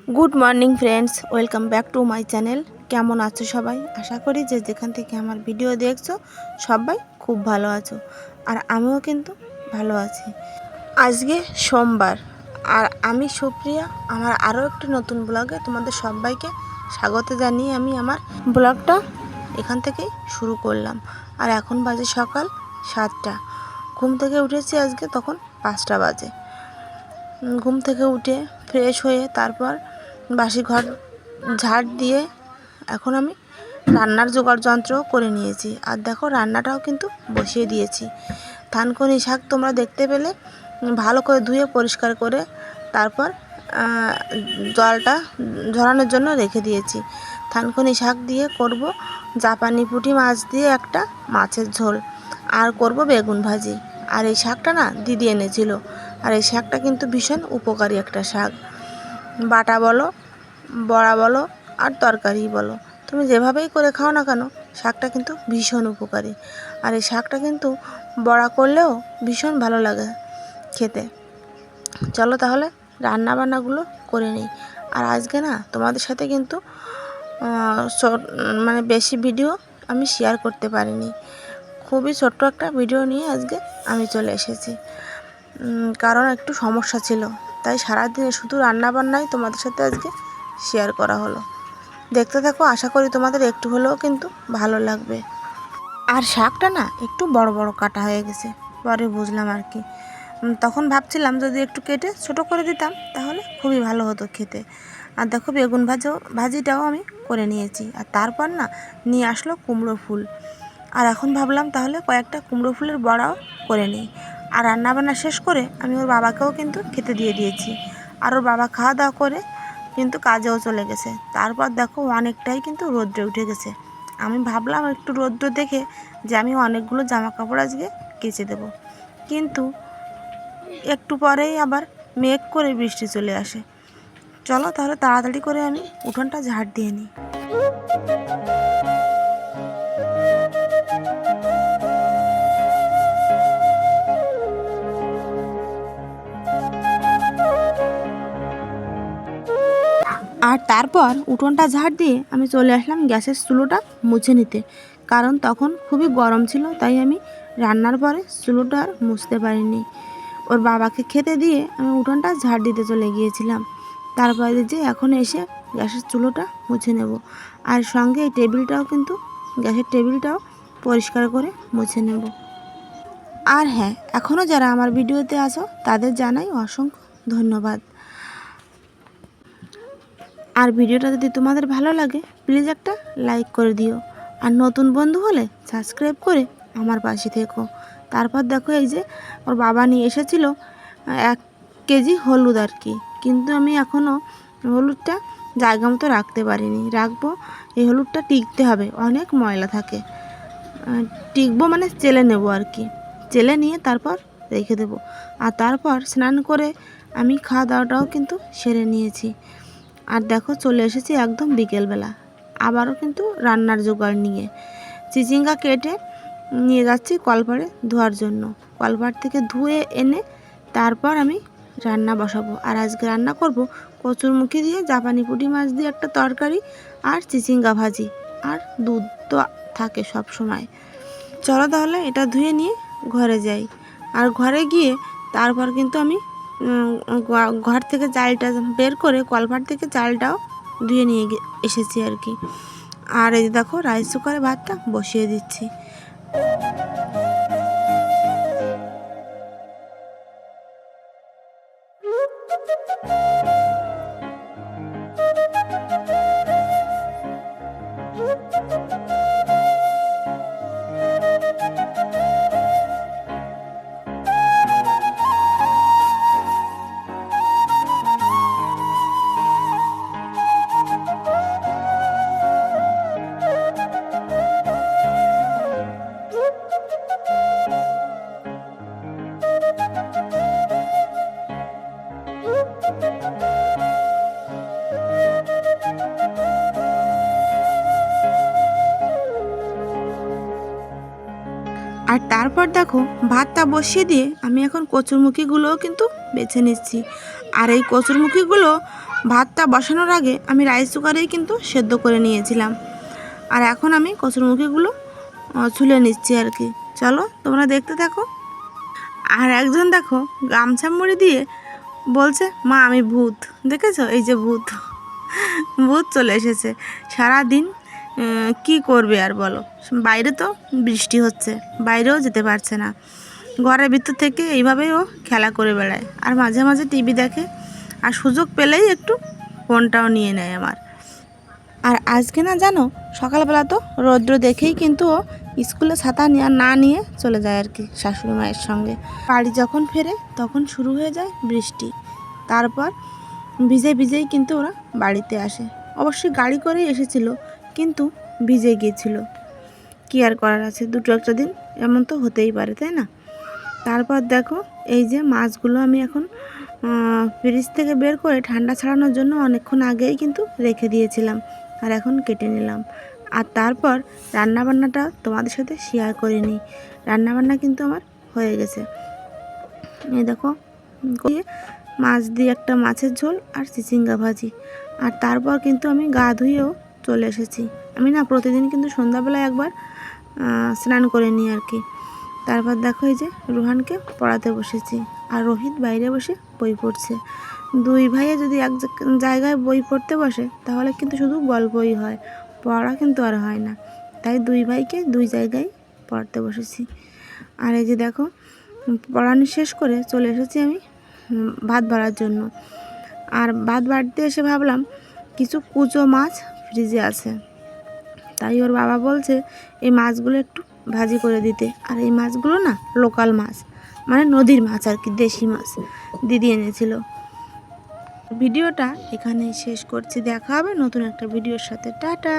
Good morning friends, welcome back to my channel. কেমন আছো সবাই? আশা করি যে যেখান থেকে আমার ভিডিও দেখছো সবাই খুব ভালো আছো, আর আমিও কিন্তু ভালো আছি। আজকে সোমবার, আর আমি সুপ্রিয়া আমার আরও একটি নতুন ব্লগে তোমাদের সবাইকে স্বাগত জানিয়ে আমি আমার ব্লগটা এখান থেকেই শুরু করলাম। আর এখন বাজে সকাল 7টা। ঘুম থেকে উঠেছি আজকে তখন 5টা বাজে। ঘুম থেকে উঠে ফ্রেশ হয়ে তারপর বাসি ঘর ঝাড় দিয়ে এখন আমি রান্নার জোগাড় যন্ত্র করে নিয়েছি। আর দেখো রান্নাটাও কিন্তু বসিয়ে দিয়েছি। থানকুনি শাক তোমরা দেখতে পেলে ভালো করে ধুয়ে পরিষ্কার করে তারপর জলটা ঝরানোর জন্য রেখে দিয়েছি। থানকুনি শাক দিয়ে করব জাপানি পুঁটি মাছ দিয়ে একটা মাছের ঝোল, আর করব বেগুন ভাজি। আর এই শাকটা না দিদি এনেছিল, আর এই শাকটা কিন্তু ভীষণ উপকারী একটা শাক। বাটা বলো, বড়া বলো, আর তরকারি বলো, তুমি যেভাবেই করে খাও না কেন শাকটা কিন্তু ভীষণ উপকারী। আর এই শাকটা কিন্তু বড়া করলেও ভীষণ ভালো লাগে খেতে। চলো তাহলে রান্না বান্নাগুলো করে নিই। আর আজকে না তোমাদের সাথে কিন্তু মানে বেশি ভিডিও আমি শেয়ার করতে পারিনি। খুবই ছোট্ট একটা ভিডিও নিয়ে আজকে আমি চলে এসেছি, কারণ একটু সমস্যা ছিল, তাই সারাদিনে শুধু রান্নাবান্নাই তোমাদের সাথে আজকে শেয়ার করা হলো। দেখতে থাকো, আশা করি তোমাদের একটু হলেও কিন্তু ভালো লাগবে। আর শাকটা না একটু বড় বড় কাটা হয়ে গেছে, পরে বুঝলাম আর কি। তখন ভাবছিলাম যদি একটু কেটে ছোট করে দিতাম তাহলে খুবই ভালো হতো খেতে। আর দেখো বেগুন ভাজিটাও আমি করে নিয়েছি। আর তারপর না নিয়ে আসলো কুমড়ো ফুল। আর এখন ভাবলাম তাহলে কয়েকটা কুমড়ো ফুলের বড়াও করে নিই। আর রান্নাবান্না শেষ করে আমি ওর বাবাকেও কিন্তু খেতে দিয়ে দিয়েছি। আর ওর বাবা খাওয়া দাওয়া করে কিন্তু কাজেও চলে গেছে। তারপর দেখো অনেকটাই কিন্তু রৌদ্রে উঠে গেছে। আমি ভাবলাম একটু রৌদ্র দেখে যে আমি অনেকগুলো জামা কাপড় আজকে কেচে দেবো, কিন্তু একটু পরেই আবার মেঘ করে বৃষ্টি চলে আসে। চলো তাহলে তাড়াতাড়ি করে আমি উঠোনটা ঝাড় দিয়ে নিই। আর তারপর উঠোনটা ঝাড় দিয়ে আমি চলে আসলাম গ্যাসের চুলোটা মুছে নিতে, কারণ তখন খুবই গরম ছিল, তাই আমি রান্নার পরে চুলোটা আর মুছতে পারিনি। ওর বাবাকে খেতে দিয়ে আমি উঠোনটা ঝাড় দিতে চলে গিয়েছিলাম। তারপরে যে এখন এসে গ্যাসের চুলোটা মুছে নেব, আর সঙ্গে এই টেবিলটাও কিন্তু গ্যাসের টেবিলটাও পরিষ্কার করে মুছে নেব। আর হ্যাঁ, এখনও যারা আমার ভিডিওতে আছো তাদের জানাই অসংখ্য ধন্যবাদ। আর ভিডিওটা যদি তোমাদের ভালো লাগে প্লিজ একটা লাইক করে দিও, আর নতুন বন্ধু হলে সাবস্ক্রাইব করে আমার পাশে থেকো। তারপর দেখো এই যে ওর বাবা নিয়ে এসেছিলো 1 কেজি হলুদ আর কি, কিন্তু আমি এখনও হলুদটা জায়গা মতো রাখতে পারিনি। রাখবো, এই হলুদটা টিকতে হবে, অনেক ময়লা থাকে। টিকবো মানে চেলে নেব আর কি, চেলে নিয়ে তারপর রেখে দেবো। আর তারপর স্নান করে আমি খাওয়া দাওয়াটাও কিন্তু সেরে নিয়েছি। আর দেখো চলে এসেছি একদম বিকেলবেলা, আবারও কিন্তু রান্নার জোগাড় নিয়ে চিচিঙ্গা কেটে নিয়ে যাচ্ছি কলপাড়ে ধোয়ার জন্য। কলপাড় থেকে ধুয়ে এনে তারপর আমি রান্না বসাবো। আর আজকে রান্না করব কচুরমুখী দিয়ে জাপানি পুঁটি মাছ দিয়ে একটা তরকারি, আর চিচিঙ্গা ভাজি, আর দুধ তো থাকে সব সময়। চলো তাহলে এটা ধুয়ে নিয়ে ঘরে যাই। আর ঘরে গিয়ে তারপর কিন্তু আমি ঘর থেকে চালটা বের করে কলপাট থেকে চালটাও ধুয়ে নিয়ে এসেছি আর কি। আর এই দেখো রাইস কুকারে ভাতটা বসিয়ে দিচ্ছি। আর তারপর দেখো ভাতটা বসিয়ে দিয়ে আমি এখন কচুরমুখীগুলোও কিন্তু বেছে নিচ্ছি। আর এই কচুরমুখীগুলো ভাতটা বসানোর আগে আমি রাইস কুকারেই কিন্তু সেদ্ধ করে নিয়েছিলাম। আর এখন আমি কচুরমুখিগুলো ছুলে নিচ্ছি আর কি। চলো তোমরা দেখতে থাকো। আর একজন দেখো গামছা মুড়ি দিয়ে বলছে, মা আমি ভূত। দেখেছো, এই যে ভূত ভূত চলে এসেছে। সারাদিন কি করবে আর বলো, বাইরে তো বৃষ্টি হচ্ছে, বাইরেও যেতে পারছে না, ঘরের ভিতর থেকে এইভাবেই ও খেলা করে বেড়ায়। আর মাঝে মাঝে টিভি দেখে, আর সুযোগ পেলেই একটু ফোনটাও নিয়ে নেয় আমার। আর আজকে না জানো, সকালবেলা তো রৌদ্র দেখেই কিন্তু ও স্কুলে ছাতা না নিয়ে চলে যায় আর কি শাশুড়ি মায়ের সঙ্গে। বাড়ি যখন ফেরে তখন শুরু হয়ে যায় বৃষ্টি। তারপর ভিজে ভিজেই কিন্তু ওরা বাড়িতে আসে। অবশ্যই গাড়ি করেই এসেছিল, কিন্তু ভিজে গিয়েছিল। কী আর করার আছে, দুটো একটা দিন এমন তো হতেই পারে, তাই না? তারপর দেখো এই যে মাছগুলো আমি এখন ফ্রিজ থেকে বের করে ঠান্ডা ছাড়ানোর জন্য অনেকক্ষণ আগেই কিন্তু রেখে দিয়েছিলাম। আর এখন কেটে নিলাম। আর তারপর রান্নাবান্নাটা তোমাদের সাথে শেয়ার করে নিই। রান্নাবান্না কিন্তু আমার হয়ে গেছে। এই দেখো মাছ দিয়ে একটা মাছের ঝোল আর চিচিঙ্গা ভাজি। আর তারপর কিন্তু আমি গা ধুয়েও চলে এসেছি। আমি না প্রতিদিন কিন্তু সন্ধ্যাবেলায় একবার স্নান করে নিই আর কি। তারপর দেখো এই যে রোহানকে পড়াতে বসেছি, আর রোহিত বাইরে বসে বই পড়ছে। দুই ভাইয়ে যদি এক জায়গায় বই পড়তে বসে তাহলে কিন্তু শুধু গল্পই হয়, পড়া কিন্তু আর হয় না। তাই দুই ভাইকে দুই জায়গায় পড়তে বসেছি। আর এই যে দেখো পড়ানো শেষ করে চলে এসেছি আমি ভাত বাড়ার জন্য। আর ভাত বাড়তে এসে ভাবলাম কিছু কুচো মাছ ফ্রিজে আছে, তাই ওর বাবা বলছে এই মাছগুলো একটু ভাজি করে দিতে। আর এই মাছগুলো না লোকাল মাছ, মানে নদীর মাছ আর কি, দেশি মাছ দিদি এনেছিল। ভিডিওটা এখানেই শেষ করছি, দেখা হবে নতুন একটা ভিডিওর সাথে। টাটা।